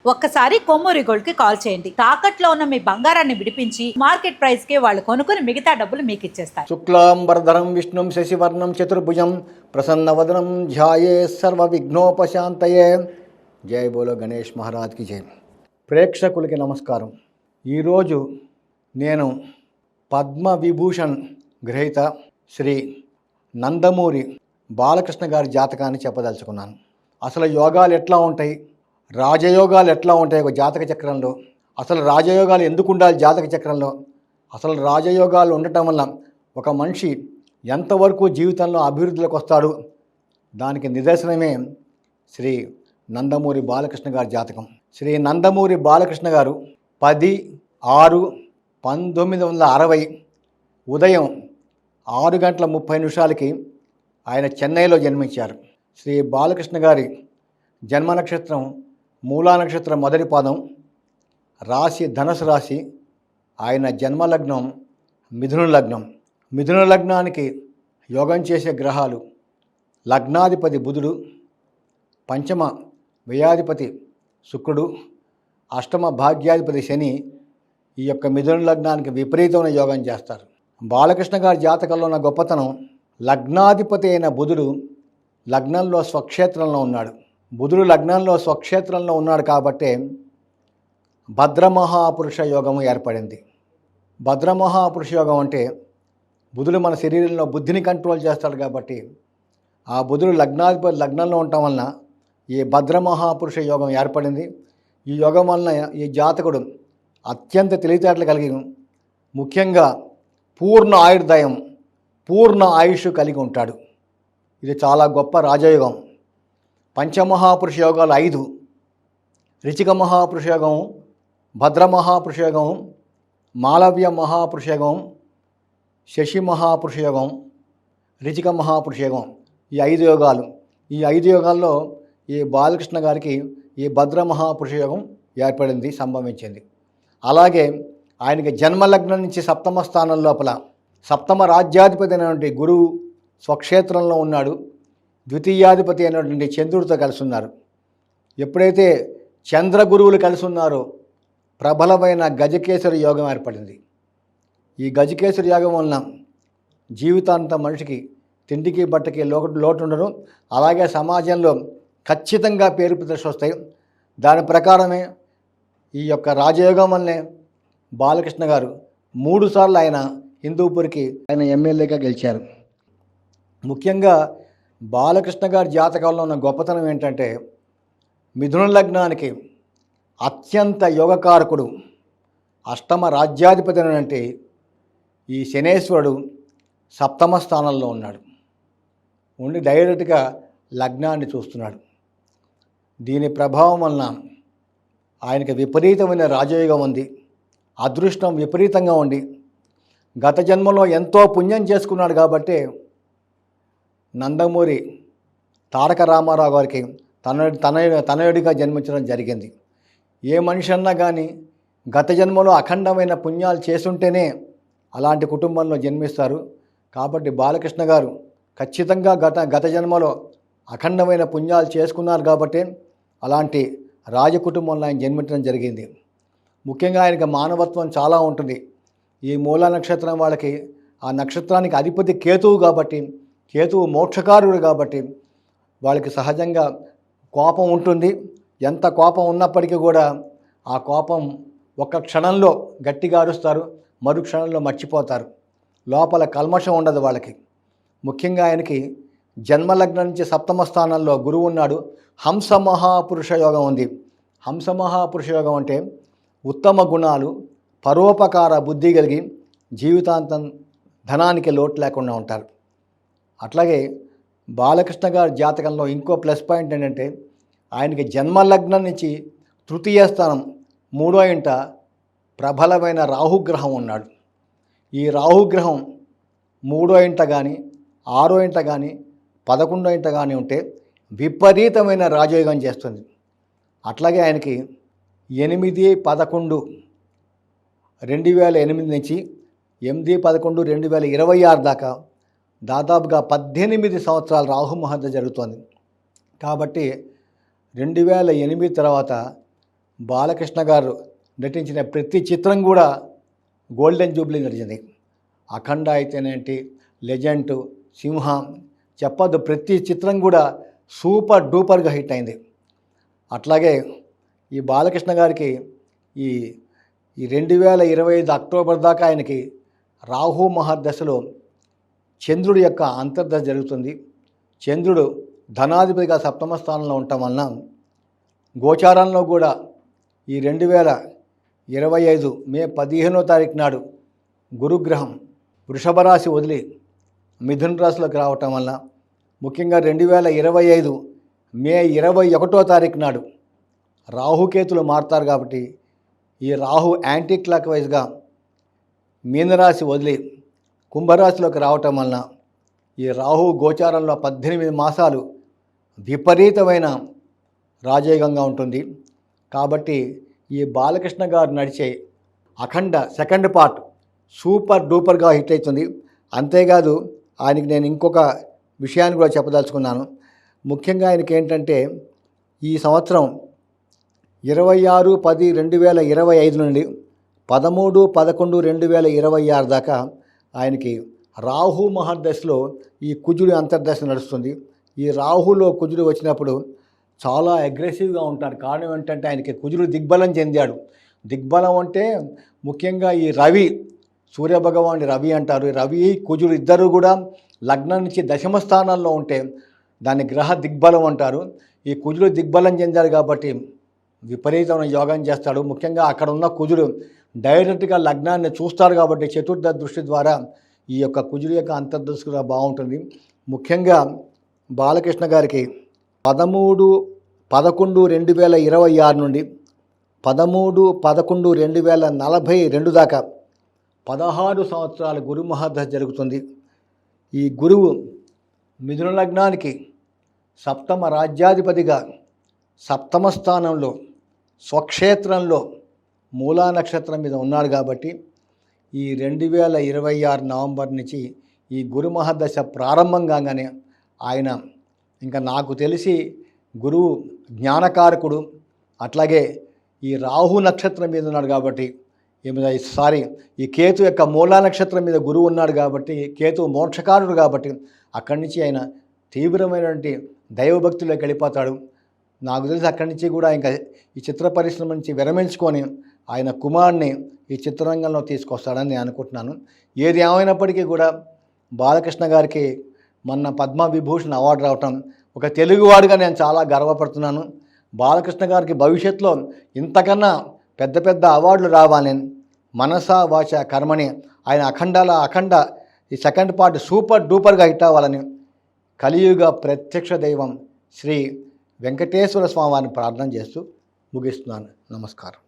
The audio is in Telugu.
ఒక్కసారి కొమ్మూరి గోల్డ్ కి కాల్ చేయండి. తాకట్లో ఉన్న మీ బంగారాన్ని విడిపించి మార్కెట్ ప్రైస్ కి వాళ్ళు కొనుక్కుని మిగతా డబ్బులు మీకు ఇచ్చేస్తారు. శుక్లాంబరధరం విష్ణుం శశివర్ణం చతుర్భుజం ప్రసన్నవదనం ధ్యాయే సర్వ విఘ్నోపశాంతయే. జై బోలో గణేష్ మహారాజ్కి జై. ప్రేక్షకులకి నమస్కారం. ఈరోజు నేను పద్మవిభూషణ్ గ్రహీత శ్రీ నందమూరి బాలకృష్ణ గారి జాతకాన్ని చెప్పదలుచుకున్నాను. అసలు యోగాలు ఎట్లా ఉంటాయి, రాజయోగాలు ఎట్లా ఉంటాయి ఒక జాతక చక్రంలో, అసలు రాజయోగాలు ఎందుకు ఉండాలి జాతక చక్రంలో, అసలు రాజయోగాలు ఉండటం వల్ల ఒక మనిషి ఎంతవరకు జీవితంలో అభివృద్ధిలోకి వస్తాడు, దానికి నిదర్శనమే శ్రీ నందమూరి బాలకృష్ణ గారి జాతకం. శ్రీ నందమూరి బాలకృష్ణ గారు 10/6/1960 ఉదయం 6:30 ఆయన చెన్నైలో జన్మించారు. శ్రీ బాలకృష్ణ గారి జన్మ నక్షత్రం మూలా నక్షత్రం మొదటి పాదం, రాశి ధనుసు రాశి, ఆయన జన్మలగ్నం మిథున లగ్నం. మిథున లగ్నానికి యోగం చేసే గ్రహాలు లగ్నాధిపతి బుధుడు, పంచమ వ్యయాధిపతి శుక్రుడు, అష్టమ భాగ్యాధిపతి శని. ఈ యొక్క మిథున లగ్నానికి విపరీతమైన యోగం చేస్తారు. బాలకృష్ణ గారి జాతకంలో ఉన్న గొప్పతనం, లగ్నాధిపతి అయిన బుధుడు లగ్నంలో స్వక్షేత్రంలో ఉన్నాడు. బుధుడు లగ్నంలో స్వక్షేత్రంలో ఉన్నాడు కాబట్టే భద్రమహాపురుష యోగము ఏర్పడింది. భద్రమహాపురుష యోగం అంటే బుధుడు మన శరీరంలో బుద్ధిని కంట్రోల్ చేస్తాడు కాబట్టి ఆ బుధుడు లగ్నాధిపతి లగ్నంలో ఉండటం వలన ఈ భద్రమహాపురుష యోగం ఏర్పడింది. ఈ యోగం వలన ఈ జాతకుడు అత్యంత తెలివితేటలు కలిగి, ముఖ్యంగా పూర్ణ ఆయుర్దాయం, పూర్ణ ఆయుష్ కలిగి ఉంటాడు. ఇది చాలా గొప్ప రాజయోగం. పంచమహాపురుష యోగాలు 5: రిచిక మహాపురుష యోగం, భద్ర మహాపురుష యోగం, మాలవ్య మహాపురుష యోగం, శశి మహాపురుష యోగం, రిచిక మహాపురుష యోగం. ఈ 5 యోగాలు. ఈ 5 యోగాల్లో ఈ బాలకృష్ణ గారికి ఈ భద్ర మహాపురుష యోగం ఏర్పడింది, సంభవించింది. అలాగే ఆయనకి జన్మలగ్నం నుంచి సప్తమ స్థానం లోపల సప్తమ రాజ్యాధిపతి అయినటువంటి గురువు స్వక్షేత్రంలో ఉన్నాడు. ద్వితీయాధిపతి అయినటువంటి చంద్రుడితో కలిసి ఉన్నారు. ఎప్పుడైతే చంద్ర గురువులు కలిసి ఉన్నారో ప్రబలమైన గజకేసరి యోగం ఏర్పడింది. ఈ గజకేసరి యోగం వలన జీవితాంతం మనిషికి తిండికి బట్టకి లోటు ఉండదు. అలాగే సమాజంలో ఖచ్చితంగా పేరు ప్రతిష్టలు వస్తాయి. దాని ప్రకారమే ఈ యొక్క రాజయోగం వల్లనే బాలకృష్ణ గారు 3 సార్లు ఆయన హిందూపూర్కి ఆయన ఎమ్మెల్యేగా గెలిచారు. ముఖ్యంగా బాలకృష్ణ గారి జాతకంలో ఉన్న గొప్పతనం ఏంటంటే, మిథున లగ్నానికి అత్యంత యోగకారకుడు అష్టమ రాజ్యాధిపతి అయినటువంటి ఈ శనేశ్వరుడు సప్తమ స్థానంలో ఉన్నాడు. ఉండి డైరెక్ట్గా లగ్నాన్ని చూస్తున్నాడు. దీని ప్రభావం వలన ఆయనకి విపరీతమైన రాజయోగం ఉంది. అదృష్టం విపరీతంగా ఉండి గత జన్మలో ఎంతో పుణ్యం చేసుకున్నాడు కాబట్టి నందమూరి తారక రామారావు గారికి తనయుడిగా జన్మించడం జరిగింది. ఏ మనిషి అన్నా కానీ గత జన్మలో అఖండమైన పుణ్యాలు చేసుంటేనే అలాంటి కుటుంబంలో జన్మిస్తారు. కాబట్టి బాలకృష్ణ గారు ఖచ్చితంగా గత జన్మలో అఖండమైన పుణ్యాలు చేసుకున్నారు కాబట్టి అలాంటి రాజకుటుంబంలో ఆయన జన్మించడం జరిగింది. ముఖ్యంగా ఆయనకి మానవత్వం చాలా ఉంటుంది. ఈ మూలా నక్షత్రం వాళ్ళకి ఆ నక్షత్రానికి అధిపతి కేతువు కాబట్టి, కేతువు మోక్షకారుడు కాబట్టి వాళ్ళకి సహజంగా కోపం ఉంటుంది. ఎంత కోపం ఉన్నప్పటికీ కూడా ఆ కోపం ఒక్క క్షణంలో గట్టిగా అరుస్తారు, మరు క్షణంలో మర్చిపోతారు. లోపల కల్మషం ఉండదు వాళ్ళకి. ముఖ్యంగా ఆయనకి జన్మలగ్నం నుంచి సప్తమ స్థానంలో గురువు ఉన్నాడు. హంస మహాపురుష యోగం ఉంది. హంస మహాపురుష యోగం అంటే ఉత్తమ గుణాలు, పరోపకార బుద్ధి కలిగి జీవితాంతం ధనానికి లోటు లేకుండా ఉంటారు. అట్లాగే బాలకృష్ణ గారి జాతకంలో ఇంకో ప్లస్ పాయింట్ ఏంటంటే, ఆయనకి జన్మలగ్నం నుంచి తృతీయ స్థానం 3వ ఇంట ప్రబలమైన రాహుగ్రహం ఉన్నాడు. ఈ రాహుగ్రహం 3వ ఇంట కానీ 6వ ఇంట కానీ 11వ ఇంట కానీ ఉంటే విపరీతమైన రాజయోగం చేస్తుంది. అట్లాగే ఆయనకి 8/11/2008 నుంచి 8/11/2026 దాకా దాదాపుగా 18 సంవత్సరాలు రాహుమహర్దశ జరుగుతోంది. కాబట్టి 2008 తర్వాత బాలకృష్ణ గారు నటించిన ప్రతి చిత్రం కూడా గోల్డెన్ జూబ్లీ నడిచింది. అఖండ అయితేనేంటి, లెజెండ్, సింహ చెప్పొద్దు, ప్రతి చిత్రం కూడా సూపర్ డూపర్గా హిట్ అయింది. అట్లాగే ఈ బాలకృష్ణ గారికి ఈ ఈ 2025 అక్టోబర్ దాకా ఆయనకి రాహు మహర్దశలో చంద్రుడి యొక్క అంతర్దశ జరుగుతుంది. చంద్రుడు ధనాధిపతిగా సప్తమ స్థానంలో ఉండటం వలన గోచారంలో కూడా ఈ 2025 మే 15వ తారీఖు నాడు గురుగ్రహం వృషభ రాశి వదిలి మిథున రాశిలోకి రావటం వలన, ముఖ్యంగా 2025 మే 21వ తారీఖు నాడు రాహుకేతులు మారుతారు. కాబట్టి ఈ రాహు యాంటీ క్లాక్ వైజ్గా మీనరాశి వదిలి కుంభరాశిలోకి రావటం వలన ఈ రాహు గోచారంలో 18 మాసాలు విపరీతమైన రాజయోగంగా ఉంటుంది. కాబట్టి ఈ బాలకృష్ణ గారు నడిచే అఖండ సెకండ్ పార్ట్ సూపర్ డూపర్గా హిట్ అవుతుంది. అంతేకాదు ఆయనకి నేను ఇంకొక విషయాన్ని కూడా చెప్పదలుచుకున్నాను. ముఖ్యంగా ఆయనకి ఏంటంటే ఈ సంవత్సరం 26/10/2025 నుండి 13/11/2026 దాకా ఆయనకి రాహు మహర్దశలో ఈ కుజుడి అంతర్దశ నడుస్తుంది. ఈ రాహులో కుజుడు వచ్చినప్పుడు చాలా అగ్రెసివ్గా ఉంటారు. కారణం ఏంటంటే ఆయనకి కుజుడు దిగ్బలం చెందాడు. దిగ్బలం అంటే ముఖ్యంగా ఈ రవి, సూర్యభగవానుడి రవి అంటారు. రవి కుజుడు ఇద్దరు కూడా లగ్నం నుంచి దశమ స్థానాల్లో ఉంటే దాన్ని గ్రహ దిగ్బలం అంటారు. ఈ కుజుడు దిగ్బలం చెందాడు కాబట్టి విపరీతమైన యోగం చేస్తాడు. ముఖ్యంగా అక్కడ ఉన్న కుజుడు డైరెక్ట్గా లగ్నాన్ని చూస్తాడు కాబట్టి చతుర్థ దృష్టి ద్వారా ఈ యొక్క కుజుడు యొక్క అంతర్దృష్టి కూడా బాగుంటుంది. ముఖ్యంగా బాలకృష్ణ గారికి 13/11/2026 నుండి 13/11/2042 దాకా 16 సంవత్సరాల గురు మహర్దశ జరుగుతుంది. ఈ గురువు మిథున లగ్నానికి సప్తమ రాజ్యాధిపతిగా సప్తమ స్థానంలో స్వక్షేత్రంలో మూలా నక్షత్రం మీద ఉన్నాడు. కాబట్టి ఈ 2026 నవంబర్ నుంచి ఈ గురు మహర్దశ ప్రారంభం కాగానే ఆయన ఇంకా నాకు తెలిసి గురువు జ్ఞానకారకుడు, అట్లాగే ఈ రాహు నక్షత్రం మీద ఉన్నాడు కాబట్టి ఈ కేతు యొక్క మూలా నక్షత్రం మీద గురువు ఉన్నాడు కాబట్టి కేతు మోక్షకారుడు కాబట్టి అక్కడి నుంచి ఆయన తీవ్రమైనటువంటి దైవభక్తిలోకి వెళ్ళిపోతాడు. నాకు తెలిసి అక్కడి నుంచి కూడా ఇంకా ఈ చిత్ర పరిశ్రమ నుంచి విరమించుకొని ఆయన కుమారుని ఈ చిత్రరంగంలో తీసుకొస్తాడని నేను అనుకుంటున్నాను. ఏది ఏమైనప్పటికీ కూడా బాలకృష్ణ గారికి మొన్న పద్మవిభూషణ్ అవార్డు రావటం ఒక తెలుగువాడిగా నేను చాలా గర్వపడుతున్నాను. బాలకృష్ణ గారికి భవిష్యత్తులో ఇంతకన్నా పెద్ద పెద్ద అవార్డులు రావాలని మనస వాచ కర్మని ఆయన అఖండ ఈ సెకండ్ పార్ట్ సూపర్ డూపర్గా హిట్ అవ్వాలని కలియుగ ప్రత్యక్ష దైవం శ్రీ వెంకటేశ్వర స్వామిని ప్రార్థన చేస్తూ ముగిస్తున్నాను. నమస్కారం.